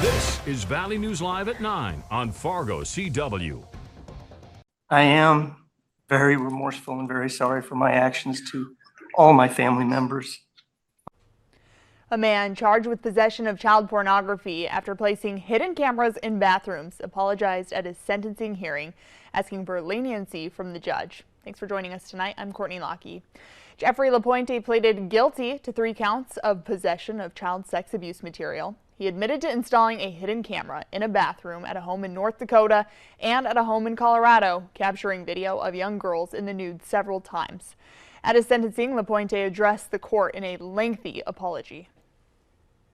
This is Valley News Live at 9 on Fargo CW. I am very remorseful and very sorry for my actions to all my family members. A man charged with possession of child pornography after placing hidden cameras in bathrooms apologized at his sentencing hearing, asking for leniency from the judge. Thanks for joining us tonight. I'm Courtney Lockey. Jeffrey LaPointe pleaded guilty to 3 counts of possession of child sex abuse material. He admitted to installing a hidden camera in a bathroom at a home in North Dakota and at a home in Colorado, capturing video of young girls in the nude several times. At his sentencing, LaPointe addressed the court in a lengthy apology.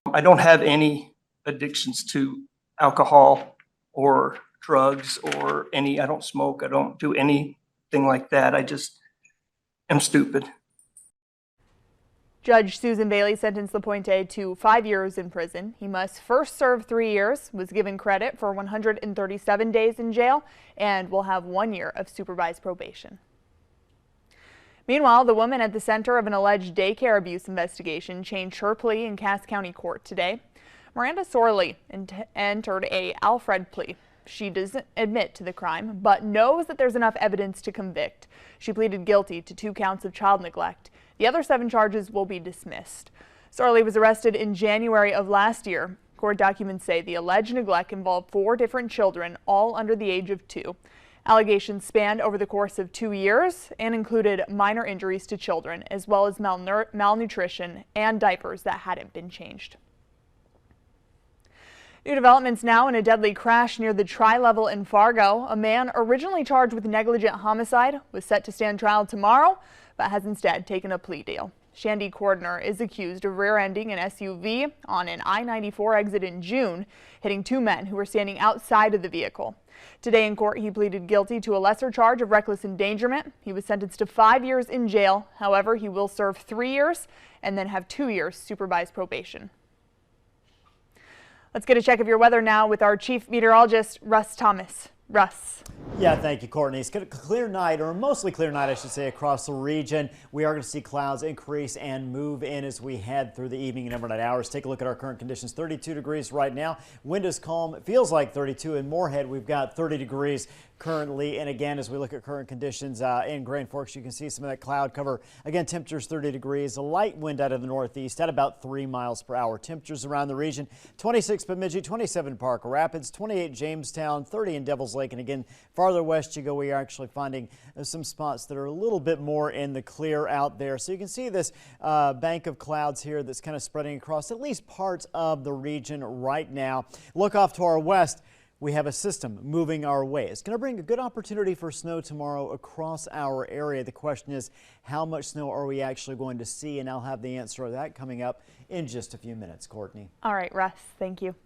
I don't have any addictions to alcohol or drugs or I don't smoke. I don't do anything like that. I just am stupid. Judge Susan Bailey sentenced LaPointe to 5 years in prison. He must first serve 3 years, was given credit for 137 days in jail, and will have 1 year of supervised probation. Meanwhile, the woman at the center of an alleged daycare abuse investigation changed her plea in Cass County Court today. Miranda Sorley entered a Alfred plea. She doesn't admit to the crime, but knows that there's enough evidence to convict. She pleaded guilty to 2 counts of child neglect. The other 7 charges will be dismissed. Sorley was arrested in January of last year. Court documents say the alleged neglect involved 4 different children, all under the age of 2. Allegations spanned over the course of 2 years and included minor injuries to children, as well as malnutrition and diapers that hadn't been changed. New developments now in a deadly crash near the Tri-Level in Fargo. A man originally charged with negligent homicide was set to stand trial tomorrow, but has instead taken a plea deal. Shandy Cordner is accused of rear-ending an SUV on an I-94 exit in June, hitting 2 men who were standing outside of the vehicle. Today in court, he pleaded guilty to a lesser charge of reckless endangerment. He was sentenced to 5 years in jail. However, he will serve 3 years and then have 2 years supervised probation. Let's get a check of your weather now with our chief meteorologist, Russ Thomas. Russ. Yeah, thank you, Courtney. It's going to be a clear night, or mostly clear night, I should say, across the region. We are going to see clouds increase and move in as we head through the evening and overnight hours. Take a look at our current conditions. 32 degrees right now. Wind is calm. It feels like 32. In Moorhead, we've got 30 degrees currently. And again, as we look at current conditions in Grand Forks, you can see some of that cloud cover. Again, temperatures 30 degrees. A light wind out of the northeast at about 3 miles per hour. Temperatures around the region: 26 Bemidji, 27 Park Rapids, 28 Jamestown, 30 in Devil's Lake. And again, farther west you go, we are actually finding some spots that are a little bit more in the clear out there. So you can see this bank of clouds here that's kind of spreading across at least parts of the region right now. Look off to our west. We have a system moving our way. It's going to bring a good opportunity for snow tomorrow across our area. The question is, how much snow are we actually going to see? And I'll have the answer to that coming up in just a few minutes. Courtney. All right, Russ, thank you.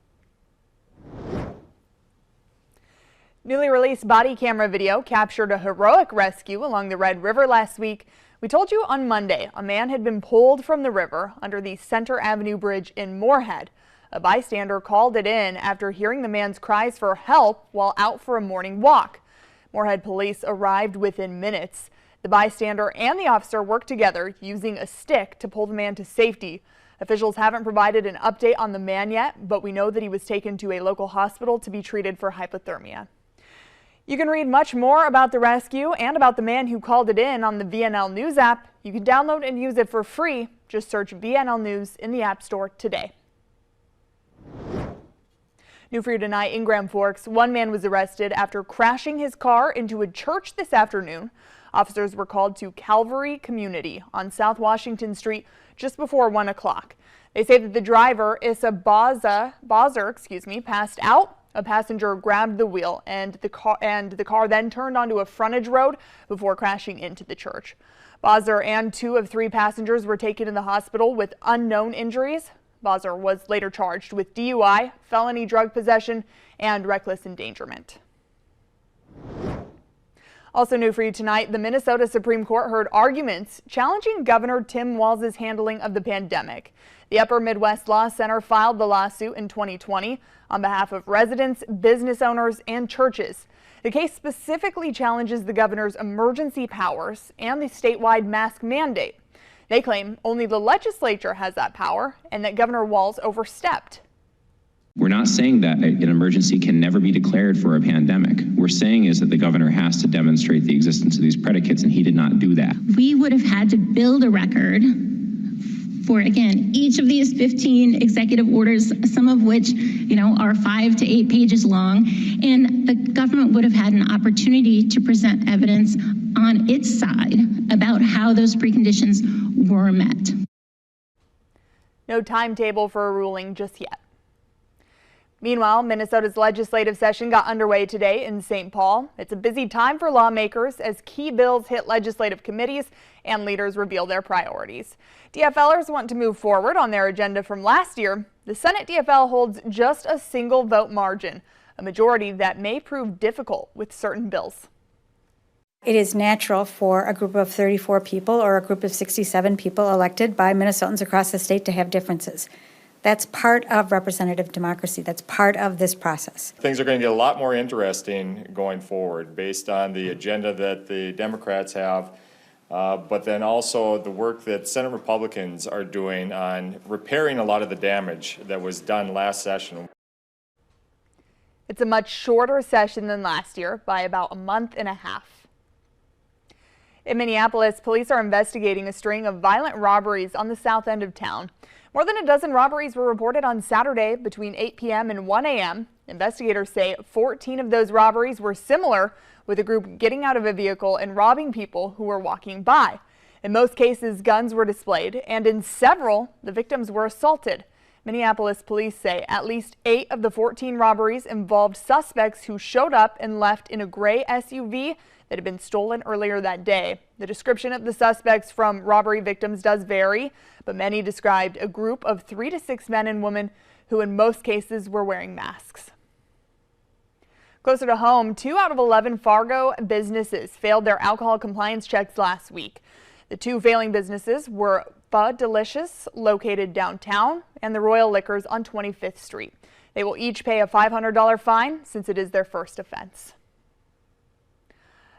Newly released body camera video captured a heroic rescue along the Red River last week. We told you on Monday a man had been pulled from the river under the Center Avenue Bridge in Moorhead. A bystander called it in after hearing the man's cries for help while out for a morning walk. Moorhead police arrived within minutes. The bystander and the officer worked together using a stick to pull the man to safety. Officials haven't provided an update on the man yet, but we know that he was taken to a local hospital to be treated for hypothermia. You can read much more about the rescue and about the man who called it in on the VNL News app. You can download and use it for free. Just search VNL News in the App Store today. New for you tonight in Grand Forks, one man was arrested after crashing his car into a church this afternoon. Officers were called to Calvary Community on South Washington Street just before 1 o'clock. They say that the driver, Issa Bozzer, passed out. A passenger grabbed the wheel and the car then turned onto a frontage road before crashing into the church. Bozzer and 2 of 3 passengers were taken to the hospital with unknown injuries. Bozzer was later charged with DUI, felony drug possession, and reckless endangerment. Also new for you tonight, the Minnesota Supreme Court heard arguments challenging Governor Tim Walz's handling of the pandemic. The Upper Midwest Law Center filed the lawsuit in 2020 on behalf of residents, business owners, and churches. The case specifically challenges the governor's emergency powers and the statewide mask mandate. They claim only the legislature has that power and that Governor Walz overstepped. We're not saying that an emergency can never be declared for a pandemic. We're saying is that the governor has to demonstrate the existence of these predicates, and he did not do that. We would have had to build a record for, again, each of these 15 executive orders, some of which, are 5 to 8 pages long, and the government would have had an opportunity to present evidence on its side about how those preconditions were met. No timetable for a ruling just yet. Meanwhile, Minnesota's legislative session got underway today in St. Paul. It's a busy time for lawmakers as key bills hit legislative committees and leaders reveal their priorities. DFLers want to move forward on their agenda from last year. The Senate DFL holds just a single vote margin, a majority that may prove difficult with certain bills. It is natural for a group of 34 people or a group of 67 people elected by Minnesotans across the state to have differences. That's part of representative democracy. That's part of this process. Things are going to get a lot more interesting going forward based on the agenda that the Democrats have, but then also the work that Senate Republicans are doing on repairing a lot of the damage that was done last session. It's a much shorter session than last year by about a month and a half. In Minneapolis, police are investigating a string of violent robberies on the south end of town. More than a dozen robberies were reported on Saturday between 8 p.m. and 1 a.m. Investigators say 14 of those robberies were similar, with a group getting out of a vehicle and robbing people who were walking by. In most cases, guns were displayed, and in several, the victims were assaulted. Minneapolis police say at least 8 of the 14 robberies involved suspects who showed up and left in a gray SUV that had been stolen earlier that day. The description of the suspects from robbery victims does vary, but many described a group of 3 to 6 men and women who in most cases were wearing masks. Closer to home, 2 out of 11 Fargo businesses failed their alcohol compliance checks last week. The 2 failing businesses were Bud Delicious, located downtown, and the Royal Liquors on 25th Street. They will each pay a $500 fine since it is their first offense.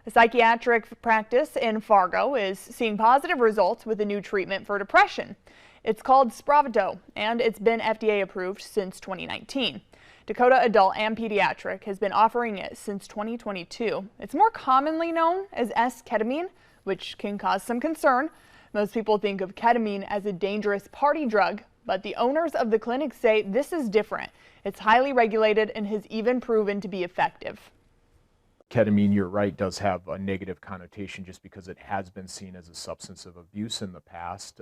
A psychiatric practice in Fargo is seeing positive results with a new treatment for depression. It's called Spravato, and it's been FDA approved since 2019. Dakota Adult and Pediatric has been offering it since 2022. It's more commonly known as S-ketamine, which can cause some concern. Most people think of ketamine as a dangerous party drug, but the owners of the clinic say this is different. It's highly regulated and has even proven to be effective. Ketamine, you're right, does have a negative connotation just because it has been seen as a substance of abuse in the past.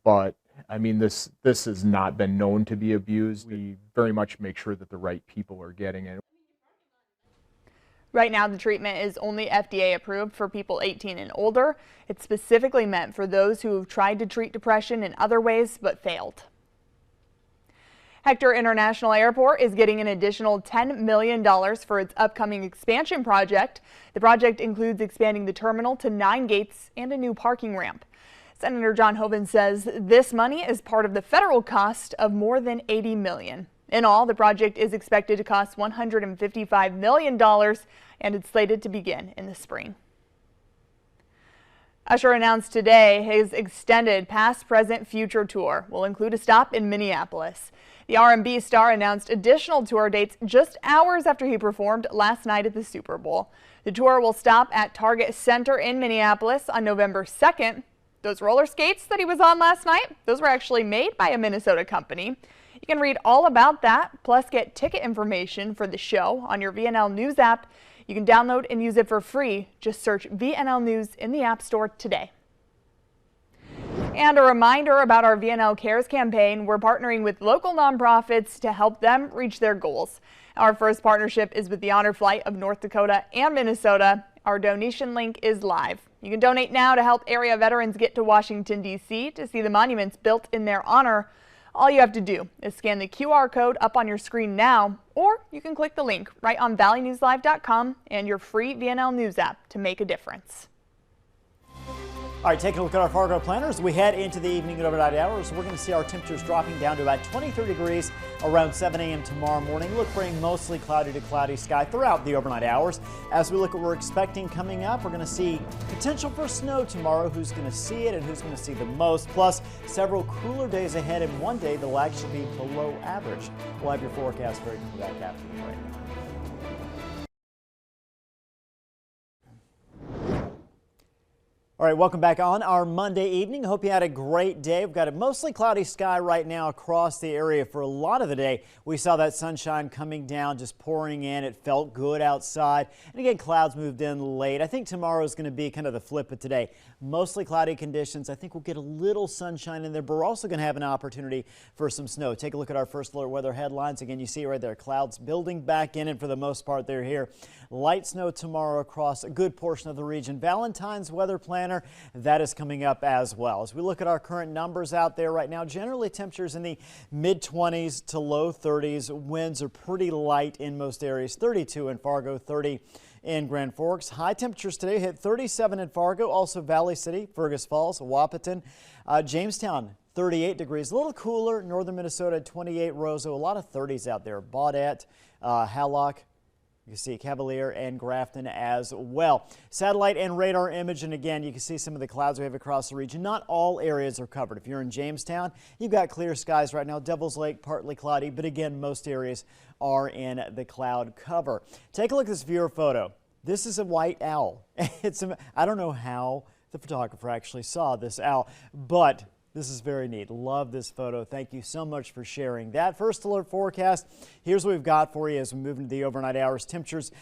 But I mean, this has not been known to be abused. We very much make sure that the right people are getting it. Right now, the treatment is only FDA approved for people 18 and older. It's specifically meant for those who have tried to treat depression in other ways but failed. Hector International Airport is getting an additional $10 million for its upcoming expansion project. The project includes expanding the terminal to 9 gates and a new parking ramp. Senator John Hoeven says this money is part of the federal cost of more than $80 million. In all, the project is expected to cost $155 million, and it's slated to begin in the spring. Usher announced today his extended Past, Present, Future tour will include a stop in Minneapolis. The R&B star announced additional tour dates just hours after he performed last night at the Super Bowl. The tour will stop at Target Center in Minneapolis on November 2nd. Those roller skates that he was on last night, those were actually made by a Minnesota company. You can read all about that, plus get ticket information for the show on your VNL News app. You can download and use it for free. Just search VNL News in the App Store today. And a reminder about our VNL Cares campaign. We're partnering with local nonprofits to help them reach their goals. Our first partnership is with the Honor Flight of North Dakota and Minnesota. Our donation link is live. You can donate now to help area veterans get to Washington, D.C. to see the monuments built in their honor. All you have to do is scan the QR code up on your screen now, or you can click the link right on valleynewslive.com and your free VNL News app to make a difference. All right, taking a look at our Fargo planner as we head into the evening and overnight hours. We're going to see our temperatures dropping down to about 23 degrees around 7 a.m. tomorrow morning. Look for a mostly cloudy to cloudy sky throughout the overnight hours. As we look at what we're expecting coming up, we're going to see potential for snow tomorrow. Who's going to see it and who's going to see the most? Plus, several cooler days ahead, and one day that'll actually be below average. We'll have your forecast very quickly back after the break. All right, welcome back on our Monday evening. Hope you had a great day. We've got a mostly cloudy sky right now across the area for a lot of the day. We saw that sunshine coming down, just pouring in. It felt good outside. And again, clouds moved in late. I think tomorrow is going to be kind of the flip of today. Mostly cloudy conditions. I think we'll get a little sunshine in there, but we're also going to have an opportunity for some snow. Take a look at our first alert weather headlines. Again, you see it right there. Clouds building back in, and for the most part, they're here. Light snow tomorrow across a good portion of the region. Valentine's weather planner, that is coming up as well. As we look at our current numbers out there right now, generally temperatures in the mid-20s to low 30s. Winds are pretty light in most areas. 32 in Fargo, 30 in Grand Forks. High temperatures today hit 37 in Fargo, also Valley City, Fergus Falls, Wapaton, Jamestown. 38 degrees, a little cooler. Northern Minnesota, 28. Roseau, a lot of 30s out there. Baudette, Hallock. You can see Cavalier and Grafton as well. Satellite and radar image, and again, you can see some of the clouds we have across the region. Not all areas are covered. If you're in Jamestown, you've got clear skies right now. Devil's Lake, partly cloudy, but again, most areas are in the cloud cover. Take a look at this viewer photo. This is a white owl. I don't know how the photographer actually saw this owl, but this is very neat. Love this photo. Thank you so much for sharing that. First alert forecast. Here's what we've got for you as we move into the overnight hours. Temperatures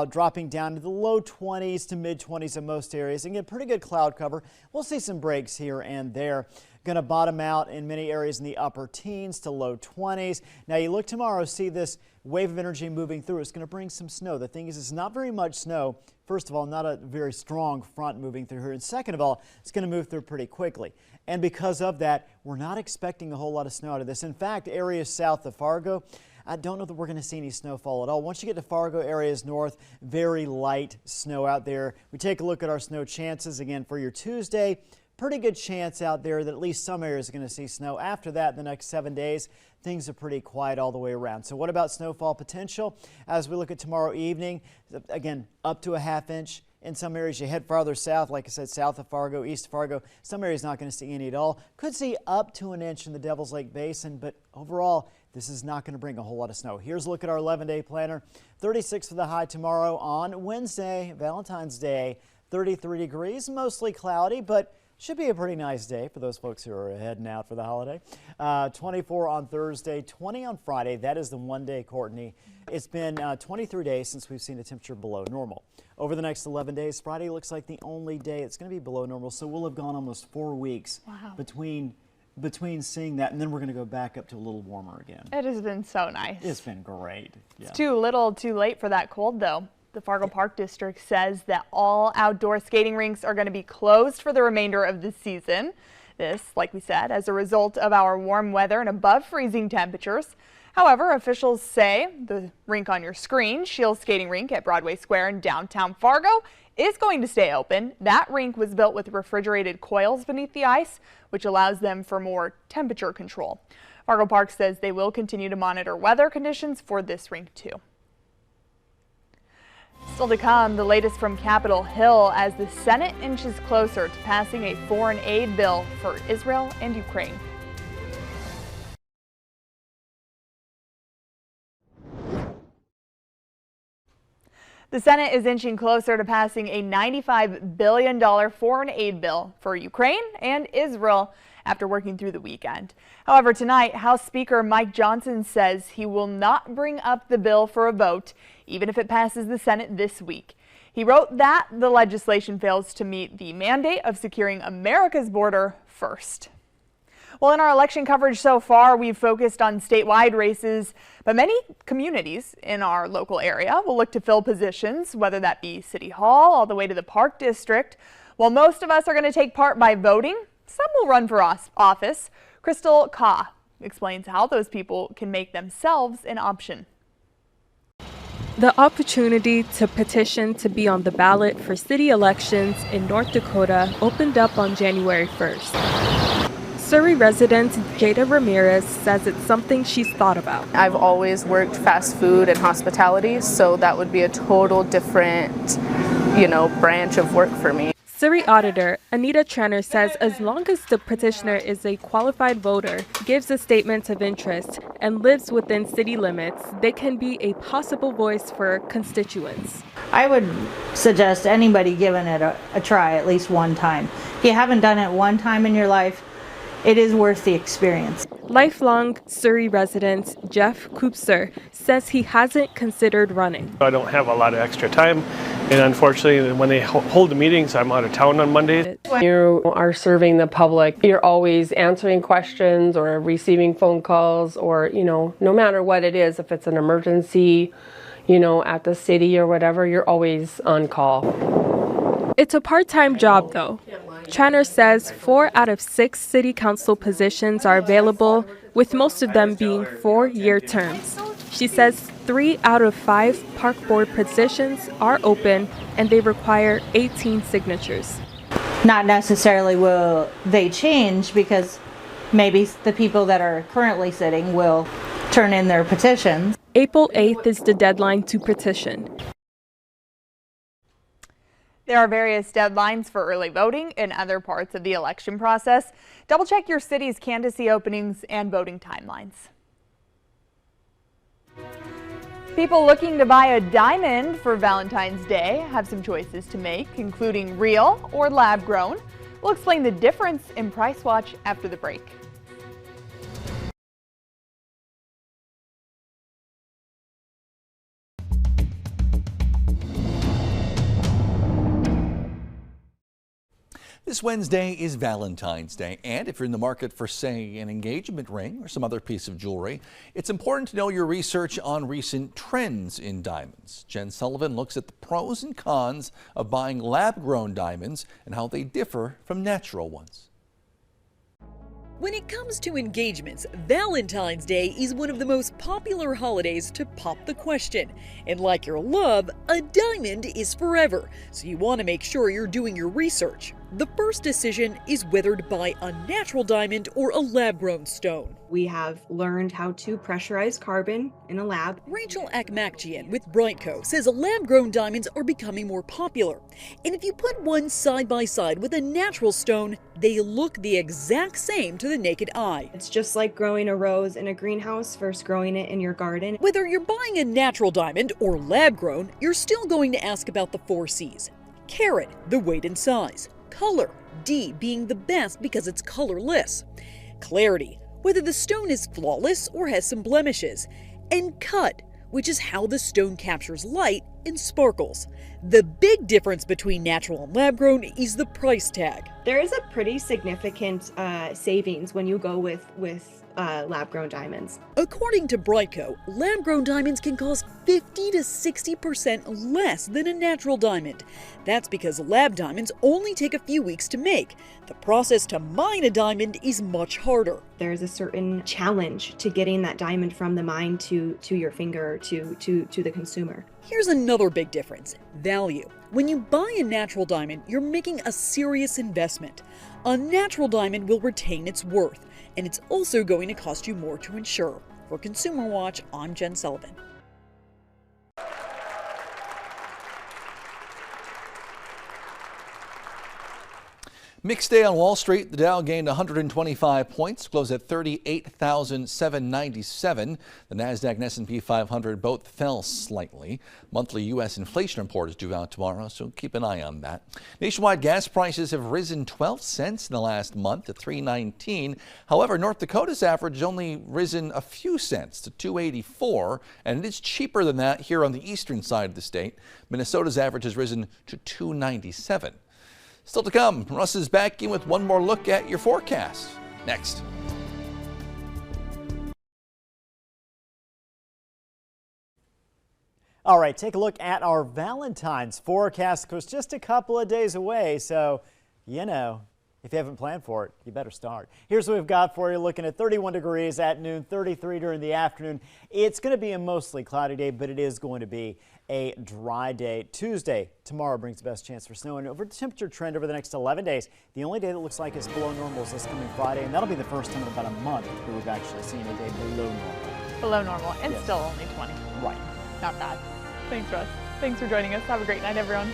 dropping down to the low 20s to mid 20s in most areas. And get pretty good cloud cover. We'll see some breaks here and there. Going to bottom out in many areas in the upper teens to low 20s. Now you look tomorrow, see this wave of energy moving through. It's going to bring some snow. The thing is, it's not very much snow. First of all, not a very strong front moving through here. And second of all, it's going to move through pretty quickly. And because of that, we're not expecting a whole lot of snow out of this. In fact, areas south of Fargo, I don't know that we're going to see any snowfall at all. Once you get to Fargo areas north, very light snow out there. We take a look at our snow chances again for your Tuesday. Pretty good chance out there that at least some areas are going to see snow. After that, the next 7 days, things are pretty quiet all the way around. So what about snowfall potential? As we look at tomorrow evening, again, up to a ½ inch. In some areas, you head farther south, like I said, south of Fargo, east of Fargo. Some areas not going to see any at all. Could see up to an inch in the Devil's Lake Basin, but overall, this is not going to bring a whole lot of snow. Here's a look at our 11-day planner. 36 for the high tomorrow on Wednesday, Valentine's Day. 33 degrees, mostly cloudy, but should be a pretty nice day for those folks who are heading out for the holiday. 24 on Thursday, 20 on Friday. That is the one day, Courtney. It's been 23 days since we've seen a temperature below normal. Over the next 11 days, Friday looks like the only day it's going to be below normal. So we'll have gone almost 4 weeks between seeing that, and then we're going to go back up to a little warmer again. It has been so nice. It's been great. Yeah. It's too little, too late for that cold, though. The Fargo Park District says that all outdoor skating rinks are going to be closed for the remainder of the season. This, like we said, as a result of our warm weather and above freezing temperatures. However, officials say the rink on your screen, Shields Skating Rink at Broadway Square in downtown Fargo, is going to stay open. That rink was built with refrigerated coils beneath the ice, which allows them for more temperature control. Fargo Park says they will continue to monitor weather conditions for this rink too. Still to come, the latest from Capitol Hill as the Senate inches closer to passing a foreign aid bill for Israel and Ukraine. The Senate is inching closer to passing a $95 billion foreign aid bill for Ukraine and Israel after working through the weekend. However, tonight, House Speaker Mike Johnson says he will not bring up the bill for a vote, even if it passes the Senate this week. He wrote that the legislation fails to meet the mandate of securing America's border first. Well, in our election coverage so far, we've focused on statewide races, but many communities in our local area will look to fill positions, whether that be City Hall all the way to the Park District. While most of us are going to take part by voting, some will run for office. Crystal Ka explains how those people can make themselves an option. The opportunity to petition to be on the ballot for city elections in North Dakota opened up on January 1st. Surrey resident Jada Ramirez says it's something she's thought about. I've always worked fast food and hospitality, so that would be a total different, branch of work for me. Surrey auditor Anita Trenner says as long as the petitioner is a qualified voter, gives a statement of interest, and lives within city limits, they can be a possible voice for constituents. I would suggest anybody giving it a try at least one time. If you haven't done it one time in your life, it is worth the experience. Lifelong Surrey resident Jeff Koopser says he hasn't considered running. I don't have a lot of extra time, and unfortunately when they hold the meetings, I'm out of town on Mondays. You are serving the public. You're always answering questions or receiving phone calls or, no matter what it is, if it's an emergency, at the city or whatever, you're always on call. It's a part-time job though. Tranner says 4 out of 6 city council positions are available, with most of them being 4-year terms. She says 3 out of 5 park board positions are open and they require 18 signatures. Not necessarily will they change, because maybe the people that are currently sitting will turn in their petitions. April 8th is the deadline to petition. There are various deadlines for early voting in other parts of the election process. Double check your city's candidacy openings and voting timelines. People looking to buy a diamond for Valentine's Day have some choices to make, including real or lab grown. We'll explain the difference in Price Watch after the break. This Wednesday is Valentine's Day, and if you're in the market for, say, an engagement ring or some other piece of jewelry, it's important to know your research on recent trends in diamonds. Jen Sullivan looks at the pros and cons of buying lab-grown diamonds and how they differ from natural ones. When it comes to engagements, Valentine's Day is one of the most popular holidays to pop the question. And like your love, a diamond is forever, so you want to make sure you're doing your research. The first decision is whether to buy a natural diamond or a lab-grown stone. We have learned how to pressurize carbon in a lab. Rachel Akmakjian with Brightco says lab-grown diamonds are becoming more popular. And if you put one side by side with a natural stone, they look the exact same to the naked eye. It's just like growing a rose in a greenhouse versus growing it in your garden. Whether you're buying a natural diamond or lab-grown, you're still going to ask about the 4 C's. Carat, the weight and size. Color, D being the best because it's colorless. Clarity, whether the stone is flawless or has some blemishes. And cut, which is how the stone captures light and sparkles. The big difference between natural and lab-grown is the price tag. There is a pretty significant savings when you go with lab-grown diamonds. According to Brightco, lab-grown diamonds can cost 50 to 60% less than a natural diamond. That's because lab diamonds only take a few weeks to make. The process to mine a diamond is much harder. There's a certain challenge to getting that diamond from the mine to your finger, to the consumer. Here's another big difference: value. When you buy a natural diamond, you're making a serious investment. A natural diamond will retain its worth, and it's also going to cost you more to insure. For Consumer Watch, I'm Jen Sullivan. Mixed day on Wall Street. The Dow gained 125 points, closed at 38,797. The Nasdaq and S&P 500 both fell slightly. Monthly U.S. inflation report is due out tomorrow, so keep an eye on that. Nationwide gas prices have risen 12 cents in the last month to $3.19. However, North Dakota's average has only risen a few cents to $2.84, and it is cheaper than that here on the eastern side of the state. Minnesota's average has risen to $2.97. Still to come, Russ is back in with one more look at your forecast. Next. All right, take a look at our Valentine's forecast. Of course, just a couple of days away, so, If you haven't planned for it, you better start. Here's what we've got for you. Looking at 31 degrees at noon, 33 during the afternoon. It's going to be a mostly cloudy day, but it is going to be a dry day. Tuesday, tomorrow brings the best chance for snow. And over the temperature trend over the next 11 days, the only day that looks like it's below normal is this coming Friday. And that'll be the first time in about a month that we've actually seen a day below normal. Below normal, and Yes. still only 20. Right. Not bad. Thanks, Russ. Thanks for joining us. Have a great night, everyone.